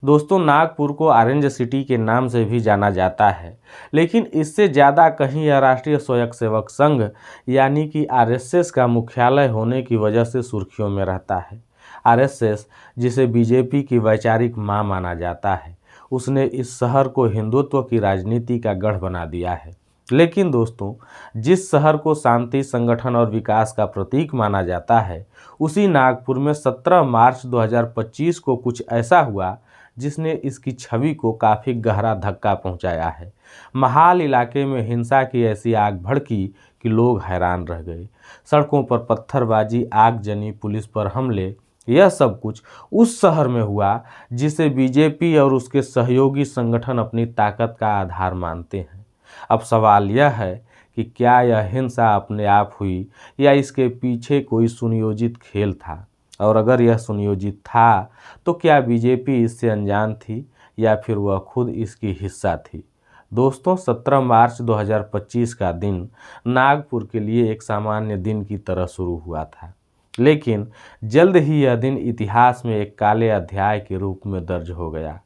दोस्तों, नागपुर को orange city के नाम से भी जाना जाता है, लेकिन इससे ज़्यादा कहीं यह राष्ट्रीय स्वयंसेवक संघ यानी कि आरएसएस का मुख्यालय होने की वजह से सुर्खियों में रहता है। आरएसएस, जिसे बीजेपी की वैचारिक मां माना जाता है, उसने इस शहर को हिंदुत्व की राजनीति का गढ़ बना दिया है। लेकिन दोस्तों, जिस शहर को शांति, संगठन और विकास का प्रतीक माना जाता है, उसी नागपुर में 17 मार्च 2025 को कुछ ऐसा हुआ जिसने इसकी छवि को काफ़ी गहरा धक्का पहुंचाया है। महाल इलाके में हिंसा की ऐसी आग भड़की कि लोग हैरान रह गए। सड़कों पर पत्थरबाजी, आगजनी, पुलिस पर हमले, यह सब कुछ उस शहर में हुआ जिसे बीजेपी और उसके सहयोगी संगठन अपनी ताकत का आधार मानते हैं। अब सवाल यह है कि क्या यह हिंसा अपने आप हुई या इसके पीछे कोई सुनियोजित खेल था, और अगर यह सुनियोजित था तो क्या बीजेपी इससे अनजान थी या फिर वह खुद इसकी हिस्सा थी। दोस्तों, 17 मार्च 2025 का दिन नागपुर के लिए एक सामान्य दिन की तरह शुरू हुआ था, लेकिन जल्द ही यह दिन इतिहास में एक काले अध्याय के रूप में दर्ज हो गया।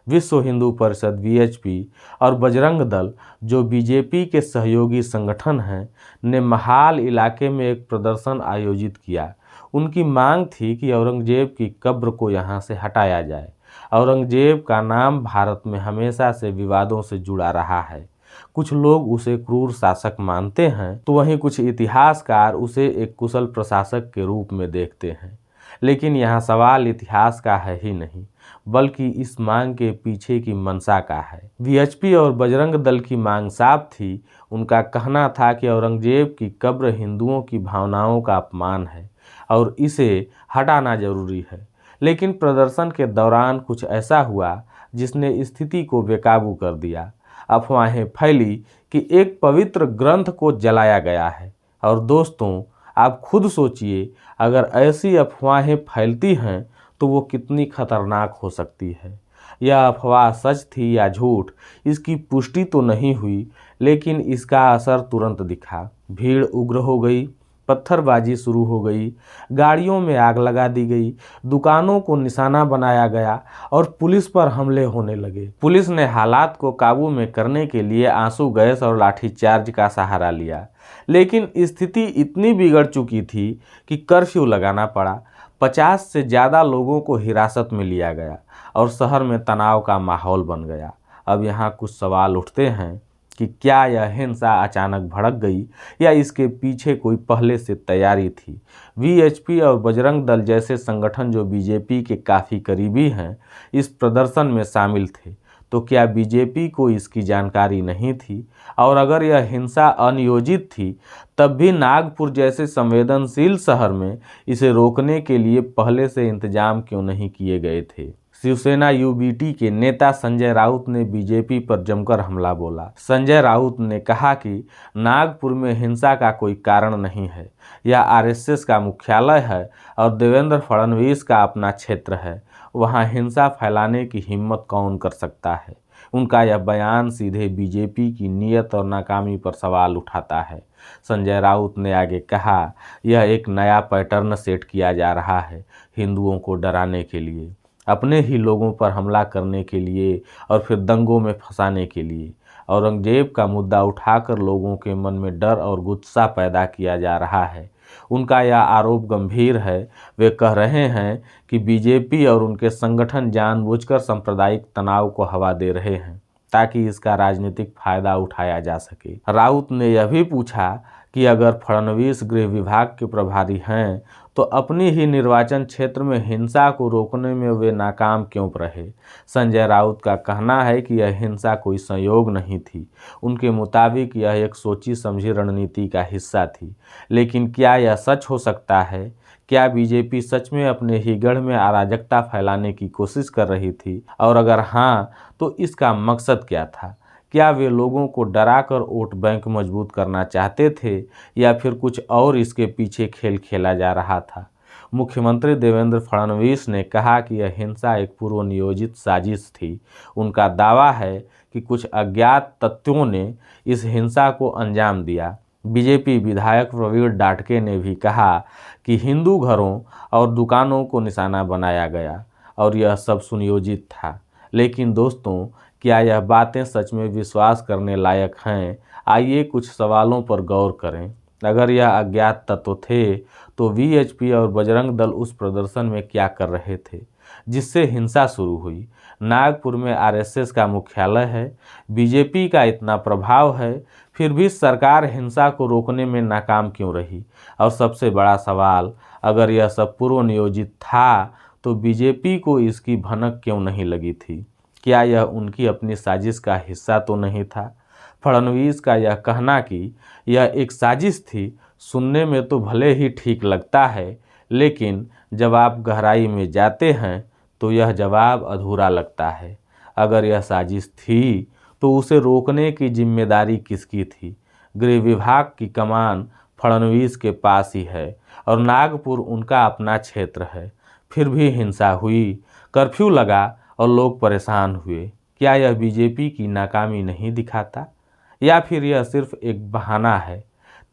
विश्व हिंदू परिषद वीएचपी और बजरंग दल, जो बीजेपी के सहयोगी संगठन हैं, ने महाल इलाके में एक प्रदर्शन आयोजित किया। उनकी मांग थी कि औरंगजेब की कब्र को यहां से हटाया जाए। औरंगजेब का नाम भारत में हमेशा से विवादों से जुड़ा रहा है। कुछ लोग उसे क्रूर शासक मानते हैं, तो वहीं कुछ इतिहासकार उसे एक कुशल प्रशासक के रूप में देखते हैं। लेकिन यहाँ सवाल इतिहास का है ही नहीं, बल्कि इस मांग के पीछे की मंशा का है। वीएचपी और बजरंग दल की मांग साफ थी। उनका कहना था कि औरंगजेब की कब्र हिंदुओं की भावनाओं का अपमान है और इसे हटाना जरूरी है। लेकिन प्रदर्शन के दौरान कुछ ऐसा हुआ जिसने स्थिति को बेकाबू कर दिया। अफवाहें फैली कि एक पवित्र ग्रंथ को जलाया गया है। और दोस्तों, आप खुद सोचिए, अगर ऐसी अफवाहें फैलती हैं तो वो कितनी खतरनाक हो सकती है। यह अफवाह सच थी या झूठ, इसकी पुष्टि तो नहीं हुई, लेकिन इसका असर तुरंत दिखा। भीड़ उग्र हो गई, पत्थरबाजी शुरू हो गई, गाड़ियों में आग लगा दी गई, दुकानों को निशाना बनाया गया और पुलिस पर हमले होने लगे। पुलिस ने हालात को काबू में करने के लिए आंसू गैस और लाठीचार्ज का सहारा लिया, लेकिन स्थिति इतनी बिगड़ चुकी थी कि कर्फ्यू लगाना पड़ा। 50 से ज़्यादा लोगों को हिरासत में लिया गया और शहर में तनाव का माहौल बन गया। अब यहाँ कुछ सवाल उठते हैं कि क्या यह हिंसा अचानक भड़क गई या इसके पीछे कोई पहले से तैयारी थी। वीएचपी और बजरंग दल जैसे संगठन, जो बीजेपी के काफ़ी करीबी हैं, इस प्रदर्शन में शामिल थे। तो क्या बीजेपी को इसकी जानकारी नहीं थी? और अगर यह हिंसा अनियोजित थी, तब भी नागपुर जैसे संवेदनशील शहर में इसे रोकने के लिए पहले से इंतजाम क्यों नहीं किए गए थे। शिवसेना यूबीटी के नेता संजय राउत ने बीजेपी पर जमकर हमला बोला। संजय राउत ने कहा कि नागपुर में हिंसा का कोई कारण नहीं है, यह आरएसएस का मुख्यालय है और देवेंद्र फडणवीस का अपना क्षेत्र है। वहां हिंसा फैलाने की हिम्मत कौन कर सकता है। उनका यह बयान सीधे बीजेपी की नीयत और नाकामी पर सवाल उठाता है। संजय राउत ने आगे कहा, यह एक नया पैटर्न सेट किया जा रहा है, हिंदुओं को डराने के लिए, अपने ही लोगों पर हमला करने के लिए और फिर दंगों में फंसाने के लिए। औरंगजेब का मुद्दा उठाकर लोगों के मन में डर और गुस्सा पैदा किया जा रहा है। उनका यह आरोप गंभीर है। वे कह रहे हैं कि बीजेपी और उनके संगठन जानबूझकर सांप्रदायिक तनाव को हवा दे रहे हैं ताकि इसका राजनीतिक फायदा उठाया जा सके। राउत ने यह भी पूछा कि अगर फडणवीस गृह विभाग के प्रभारी हैं तो अपनी ही निर्वाचन क्षेत्र में हिंसा को रोकने में वे नाकाम क्यों रहे। संजय राउत का कहना है कि यह हिंसा कोई संयोग नहीं थी। उनके मुताबिक यह एक सोची समझी रणनीति का हिस्सा थी। लेकिन क्या यह सच हो सकता है? क्या बीजेपी सच में अपने ही गढ़ में अराजकता फैलाने की कोशिश कर रही थी? और अगर हाँ, तो इसका मकसद क्या था? क्या वे लोगों को डराकर वोट बैंक मजबूत करना चाहते थे या फिर कुछ और इसके पीछे खेल खेला जा रहा था? मुख्यमंत्री देवेंद्र फडणवीस ने कहा कि यह हिंसा एक पूर्व नियोजित साजिश थी। उनका दावा है कि कुछ अज्ञात तत्वों ने इस हिंसा को अंजाम दिया। बीजेपी विधायक प्रवीण डाटके ने भी कहा कि हिंदू घरों और दुकानों को निशाना बनाया गया और यह सब सुनियोजित था। लेकिन दोस्तों, क्या यह बातें सच में विश्वास करने लायक हैं? आइए कुछ सवालों पर गौर करें। अगर यह अज्ञात तत्व थे तो वीएचपी और बजरंग दल उस प्रदर्शन में क्या कर रहे थे जिससे हिंसा शुरू हुई? नागपुर में आरएसएस का मुख्यालय है, बीजेपी का इतना प्रभाव है, फिर भी सरकार हिंसा को रोकने में नाकाम क्यों रही? और सबसे बड़ा सवाल, अगर यह सब पूर्व नियोजित था तो बीजेपी को इसकी भनक क्यों नहीं लगी थी? क्या यह उनकी अपनी साजिश का हिस्सा तो नहीं था? फडणवीस का यह कहना कि यह एक साजिश थी सुनने में तो भले ही ठीक लगता है, लेकिन जब आप गहराई में जाते हैं तो यह जवाब अधूरा लगता है। अगर यह साजिश थी तो उसे रोकने की जिम्मेदारी किसकी थी? गृह विभाग की कमान फडणवीस के पास ही है और नागपुर उनका अपना क्षेत्र है। फिर भी हिंसा हुई, कर्फ्यू लगा और लोग परेशान हुए। क्या यह बीजेपी की नाकामी नहीं दिखाता? या फिर यह सिर्फ एक बहाना है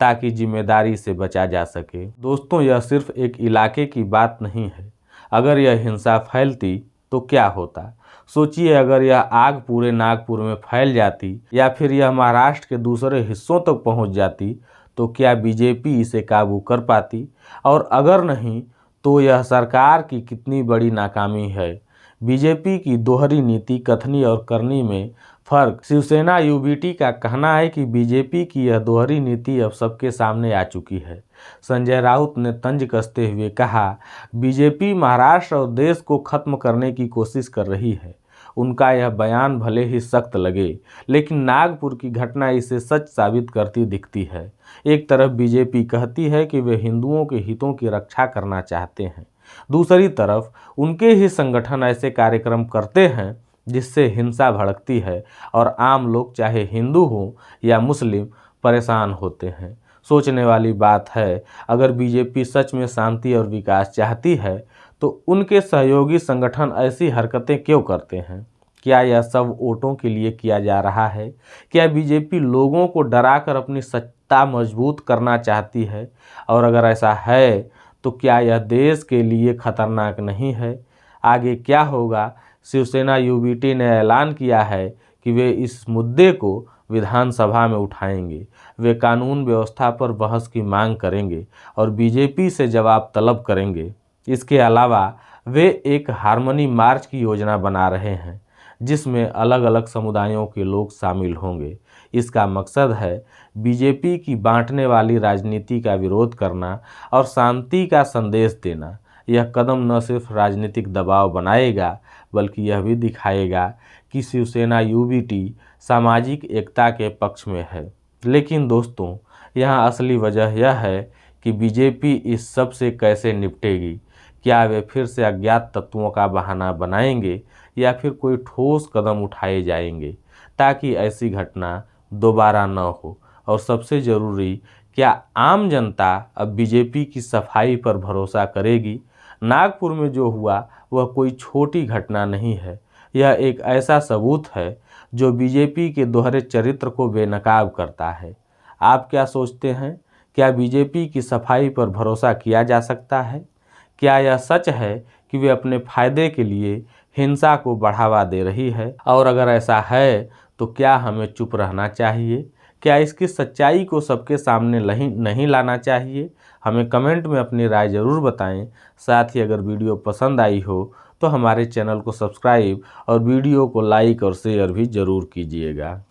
ताकि जिम्मेदारी से बचा जा सके? दोस्तों, यह सिर्फ एक इलाके की बात नहीं है। अगर यह हिंसा फैलती तो क्या होता? सोचिए, अगर यह आग पूरे नागपुर में फैल जाती या फिर यह महाराष्ट्र के दूसरे हिस्सों तक पहुंच जाती तो क्या बीजेपी इसे काबू कर पाती? और अगर नहीं तो यह सरकार की कितनी बड़ी नाकामी है। बीजेपी की दोहरी नीति, कथनी और करनी में फर्क। शिवसेना यूबीटी का कहना है कि बीजेपी की यह दोहरी नीति अब सबके सामने आ चुकी है। संजय राउत ने तंज कसते हुए कहा, बीजेपी महाराष्ट्र और देश को खत्म करने की कोशिश कर रही है। उनका यह बयान भले ही सख्त लगे, लेकिन नागपुर की घटना इसे सच साबित करती दिखती है। एक तरफ बीजेपी कहती है कि वे हिंदुओं के हितों की रक्षा करना चाहते हैं, दूसरी तरफ उनके ही संगठन ऐसे कार्यक्रम करते हैं जिससे हिंसा भड़कती है और आम लोग, चाहे हिंदू हो या मुस्लिम, परेशान होते हैं। सोचने वाली बात है, अगर बीजेपी सच में शांति और विकास चाहती है तो उनके सहयोगी संगठन ऐसी हरकतें क्यों करते हैं? क्या यह सब वोटों के लिए किया जा रहा है? क्या बीजेपी लोगों को डराकर अपनी सत्ता मजबूत करना चाहती है? और अगर ऐसा है तो क्या यह देश के लिए खतरनाक नहीं है? आगे क्या होगा? शिवसेना यूबीटी ने ऐलान किया है कि वे इस मुद्दे को विधानसभा में उठाएंगे। वे कानून व्यवस्था पर बहस की मांग करेंगे और बीजेपी से जवाब तलब करेंगे। इसके अलावा वे एक हार्मनी मार्च की योजना बना रहे हैं जिसमें अलग अलग समुदायों के लोग शामिल होंगे। इसका मकसद है बीजेपी की बांटने वाली राजनीति का विरोध करना और शांति का संदेश देना। यह कदम न सिर्फ राजनीतिक दबाव बनाएगा बल्कि यह भी दिखाएगा कि शिवसेना यूबीटी सामाजिक एकता के पक्ष में है। लेकिन दोस्तों, यहाँ असली वजह यह है कि बीजेपी इस सब से कैसे निपटेगी। क्या वे फिर से अज्ञात तत्वों का बहाना बनाएंगे या फिर कोई ठोस कदम उठाए जाएंगे ताकि ऐसी घटना दोबारा न हो? और सबसे ज़रूरी, क्या आम जनता अब बीजेपी की सफाई पर भरोसा करेगी? नागपुर में जो हुआ वह कोई छोटी घटना नहीं है। यह एक ऐसा सबूत है जो बीजेपी के दोहरे चरित्र को बेनकाब करता है। आप क्या सोचते हैं? क्या बीजेपी की सफाई पर भरोसा किया जा सकता है? क्या यह सच है कि वे अपने फायदे के लिए हिंसा को बढ़ावा दे रही है? और अगर ऐसा है तो क्या हमें चुप रहना चाहिए? क्या इसकी सच्चाई को सबके सामने नहीं लाना चाहिए? हमें कमेंट में अपनी राय ज़रूर बताएं। साथ ही अगर वीडियो पसंद आई हो तो हमारे चैनल को सब्सक्राइब और वीडियो को लाइक और शेयर भी ज़रूर कीजिएगा।